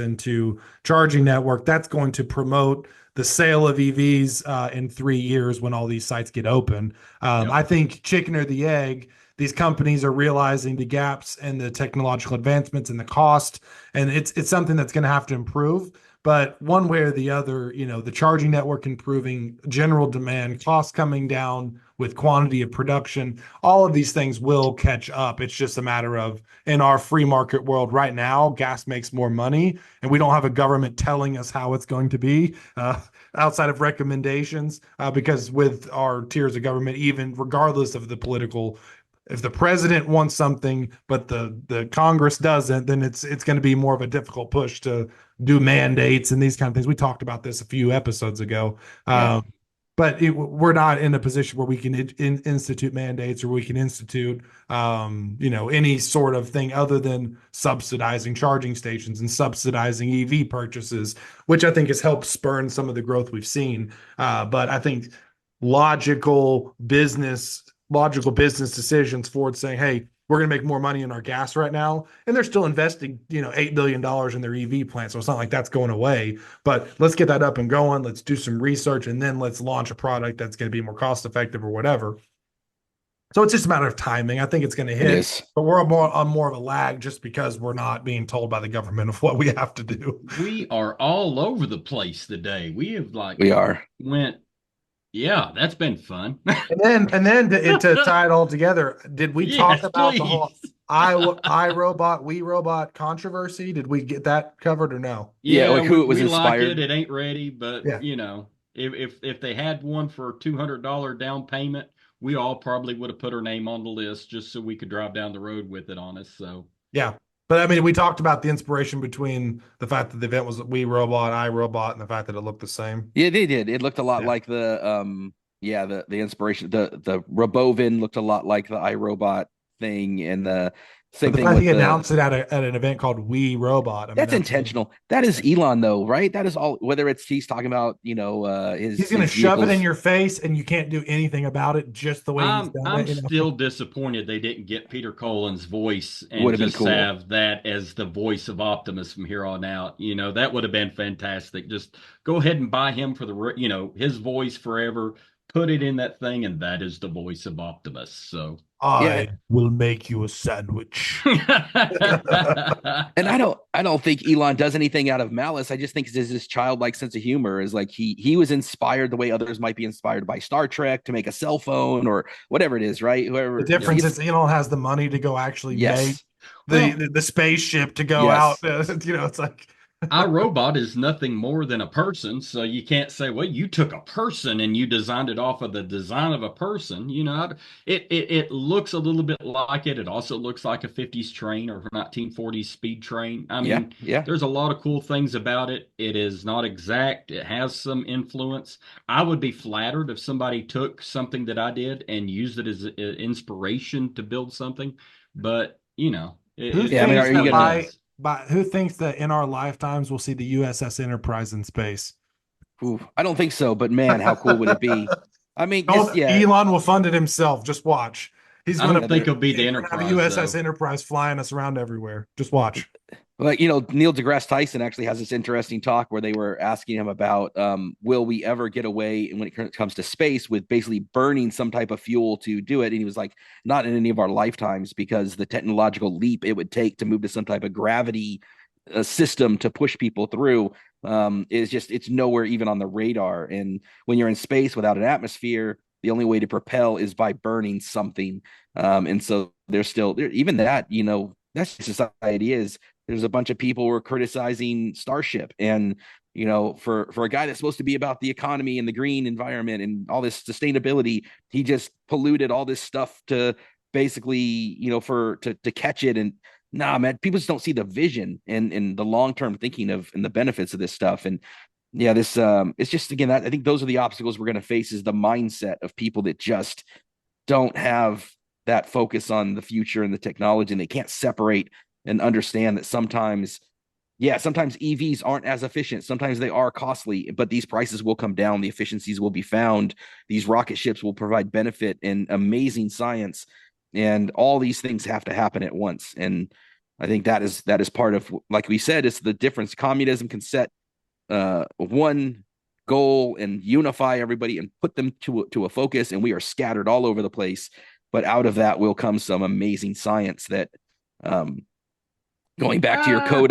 into charging network, that's going to promote the sale of EVs in 3 years when all these sites get open. Yep. I think chicken or the egg, these companies are realizing the gaps and the technological advancements and the cost, and it's something that's going to have to improve. But one way or the other, the charging network improving, general demand, costs coming down with quantity of production, all of these things will catch up. It's just a matter of, in our free market world right now, gas makes more money, and we don't have a government telling us how it's going to be outside of recommendations. Because with our tiers of government, even regardless of the political, if the president wants something but the Congress doesn't, then it's going to be more of a difficult push to do mandates and these kind of things. We talked about this a few episodes ago. Yeah. But we're not in a position where we can institute mandates or we can institute, any sort of thing other than subsidizing charging stations and subsidizing EV purchases, which I think has helped spurn some of the growth we've seen. But I think logical business decisions, Ford saying, hey, we're going to make more money in our gas right now. And they're still investing, $8 billion in their EV plant. So it's not like that's going away, but let's get that up and going. Let's do some research and then let's launch a product that's going to be more cost effective or whatever. So it's just a matter of timing. I think it's going to It hit, is. but we're on more of a lag just because we're not being told by the government of what we have to do. We are all over the place today. We have like We are. went, yeah, that's been fun. And then to tie it all together, did we talk Yes, about the whole please. I robot, we robot controversy? Did we get that covered or no? Yeah, Yeah, like who it was we like it. inspired. It ain't ready, but Yeah. if they had one for $200 down payment, we all probably would have put her name on the list just so we could drive down the road with it on us. So Yeah. But I mean, we talked about the inspiration between the fact that the event was we robot, I robot, and the fact that it looked the same. Yeah, they did. It looked a lot Yeah. like the inspiration. The Robovin looked a lot like the iRobot thing, and the But same the thing fact with he the announced it at an event called We Robot, I mean, that's that's really, intentional. That is yeah. Elon though, right? That is all whether it's he's talking about, He's going to his shove it in vehicles. your face and you can't do anything about it just the way he's done I'm it, still disappointed they didn't get Peter Cullen's voice Would and have been just cool. have that as the voice of Optimus from here on out. That would have been fantastic. Just go ahead and buy him for his voice forever. Put it in that thing, and that is the voice of Optimus. So. Yeah. I will make you a sandwich. And I don't think Elon does anything out of malice. I just think it's his childlike sense of humor is like he was inspired the way others might be inspired by Star Trek to make a cell phone or whatever it is, right? The Whoever Yep. difference he's is Elon has the money to go actually make yes. the Well, the, the spaceship to go out. Yes. It's like iRobot is nothing more than a person, so you can't say, well, you took a person and you designed it off of the design of a person. It looks a little bit like it. It also looks like a 50s train or 1940s speed train. I Yeah. mean, Yeah. there's a lot of cool things about it. It is not exact. It has some influence. I would be flattered if somebody took something that I did and used it as inspiration to build something, but who Yeah. I it mean, is are you what it gonna is. who thinks that in our lifetimes we'll see the USS Enterprise in space? ooh, I don't think so, but man, how cool would it be? I mean, just yeah, Elon will fund it himself. Just watch. He's I gonna don't yeah, think there it'll be the we're gonna have a Enterprise USS though. Enterprise flying us around everywhere. Just watch. like Neil deGrasse Tyson actually has this interesting talk where they were asking him about will we ever get away when it comes to space with basically burning some type of fuel to do it, and he was like, not in any of our lifetimes, because the technological leap it would take to move to some type of gravity system to push people through is just it's nowhere even on the radar. And when you're in space without an atmosphere, the only way to propel is by burning something. And so there's still even that, that's just society is. There's a bunch of people who are criticizing Starship, and for a guy that's supposed to be about the economy and the green environment and all this sustainability, he just polluted all this stuff to basically, for to catch it. And nah, man, people just don't see the vision and the long term thinking of and the benefits of this stuff. And yeah, this it's just again I think those are the obstacles we're going to face is the mindset of people that just don't have that focus on the future and the technology, and they can't separate and understand that sometimes EVs aren't as efficient. Sometimes they are costly, but these prices will come down. The efficiencies will be found. These rocket ships will provide benefit and amazing science. And all these things have to happen at once. And I think that is part of, like we said, it's the difference. Communism can set one goal and unify everybody and put them to a focus, and we are scattered all over the place. But out of that will come some amazing science that um, going back to your Uh, code,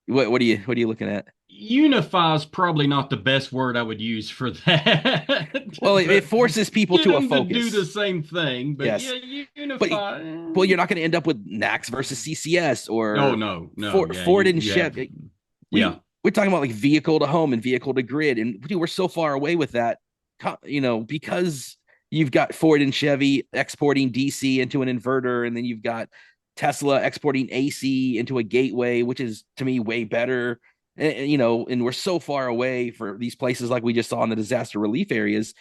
what are you looking at? unify is probably not the best word I would use for that. Well, it But forces people get to a them to do the focus. same thing. But Yes, yeah, but unify. well, you're not going to end up with Nax versus CCS Oh or no, no, yeah, Ford and you have, Chevy. yeah. We're talking about like vehicle to home and vehicle to grid, and dude, we're so far away with that. Because you've got Ford and Chevy exporting DC into an inverter, and then you've got Tesla exporting AC into a gateway, which is to me way better. And we're so far away for these places like we just saw in the disaster relief areas.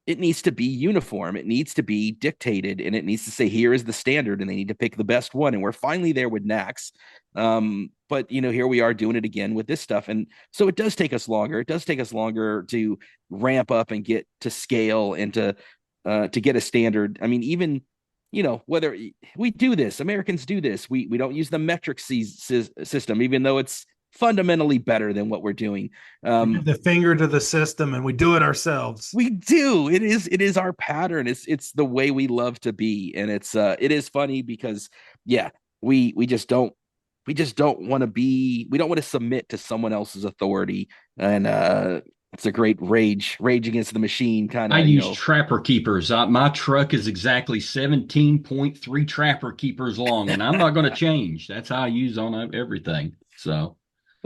It needs to be uniform. It needs to be dictated, and it needs to say, here is the standard, and they need to pick the best one. And we're finally there with Nax. But here we are doing it again with this stuff. And so it does take us longer. It does take us longer to ramp up and get to scale and to get a standard. I mean, even whether we do this, Americans do this. We don't use the metric system, even though it's fundamentally better than what we're doing. We give the finger to the system and we do it ourselves. We do. It is our pattern. It's the way we love to be, and it is funny because yeah, we just don't want to be. We don't want to submit to someone else's authority, and it's a great rage against the machine kind I of, use trapper keepers. My truck is exactly 17.3 trapper keepers long, and I'm not going to change. That's how I use on everything. So,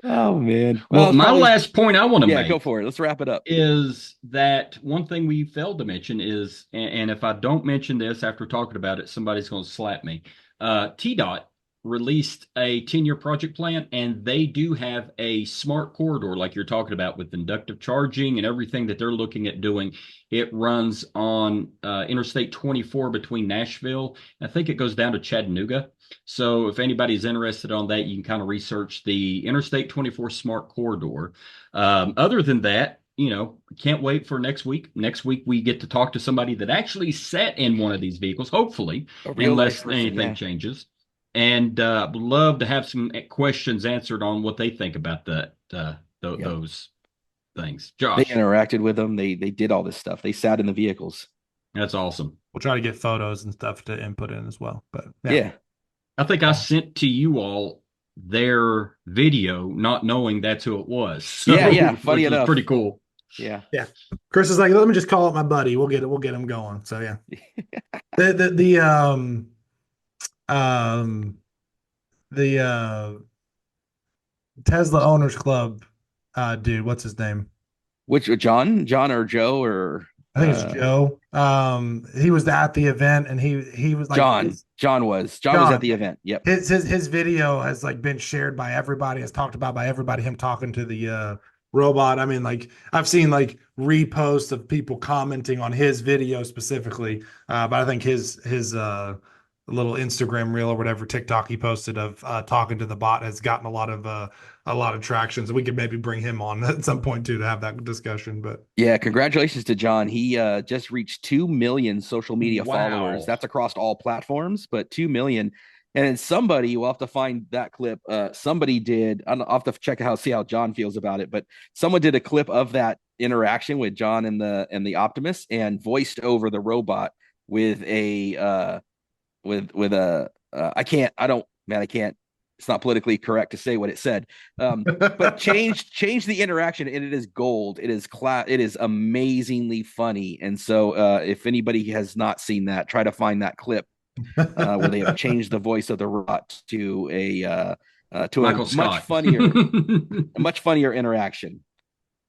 Oh man. Well, well, it's my probably last point I want to yeah. Go make for it. Let's wrap it up. is that one thing we failed to mention is, and if I don't mention this after talking about it, somebody's going to slap me. TDOT released a 10-year project plan, and they do have a smart corridor like you're talking about with inductive charging and everything that they're looking at doing. It runs on Interstate 24 between Nashville. I think it goes down to Chattanooga. So if anybody's interested on that, you can kind of research the Interstate 24 smart corridor. Other than that, can't wait for next week. Next week, we get to talk to somebody that actually sat in one of these vehicles, hopefully, A real life unless person, anything yeah. changes. And would love to have some questions answered on what they think about Yep. those things. They Josh, interacted with them. They did all this stuff. They sat in the vehicles. that's awesome. We'll try to get photos and stuff to input in as well. But yeah. Yeah. I think I sent to you all their video, not knowing that's who it was. So, Yeah. Funny which was enough. pretty cool. Yeah. Yeah. Chris is like, let me just call up my buddy. We'll get him going. So yeah. The Tesla Owners Club dude, what's his name? Which John or Joe or I think it's Joe. He was at the event and he was like John was at the event. Yep. His video has like been shared by everybody, has talked about by everybody, him talking to the robot. I mean, like I've seen like reposts of people commenting on his video specifically. But I think his little Instagram reel or whatever TikTok he posted of talking to the bot has gotten a lot of traction. So we could maybe bring him on at some point too to have that discussion. But yeah, congratulations to John. He just reached 2 million social media followers. That's across all platforms, but 2 million. And then somebody, we'll have to find that clip. Somebody did. I'll have to check out, see how John feels about it. But someone did a clip of that interaction with John and the Optimus and voiced over the robot with a I can't. It's not politically correct to say what it said, but change the interaction, and it is gold. It is amazingly funny. And so, if anybody has not seen that, try to find that clip where they have changed the voice of the robot to a Michael Scott. much funnier interaction.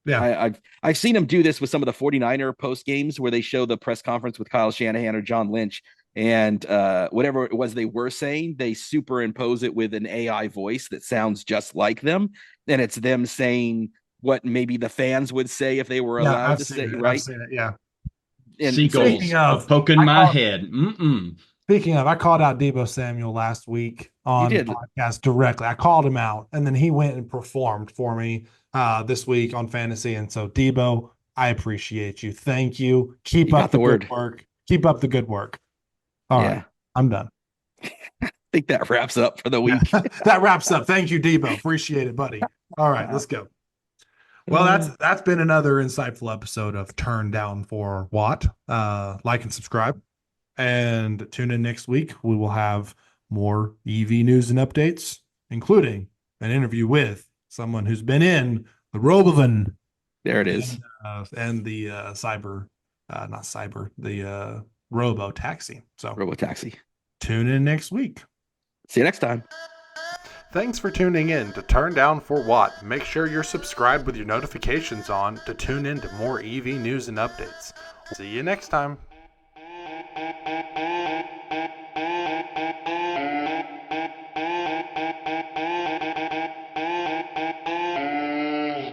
yeah, I've seen him do this with some of the 49er post games where they show the press conference with Kyle Shanahan or John Lynch, and whatever it was they were saying, they superimpose it with an AI voice that sounds just like them, and it's them saying what maybe the fans would say if they were allowed to say, right? I've seen it, yeah. And Seagulls are poking my head. Speaking of, I called out Debo Samuel last week on the podcast directly. I called him out, and then he went and performed for me this week on fantasy. And so, Debo, I appreciate you. Thank you. Keep up the good work. Keep up the good work. All right, I'm done. I think that wraps up for the week. That wraps up. Thank you, Debo. Appreciate it, buddy. All right, let's go. Well, that's been another insightful episode of Turn Down for What. Like and subscribe. And tune in next week. We will have more EV news and updates, including an interview with someone who's been in the Robovan. There it is. And the the Robotaxi. So Robotaxi. Tune in next week. See you next time. Thanks for tuning in to Turn Down for What. Make sure you're subscribed with your notifications on to tune in to more EV news and updates. See you next time.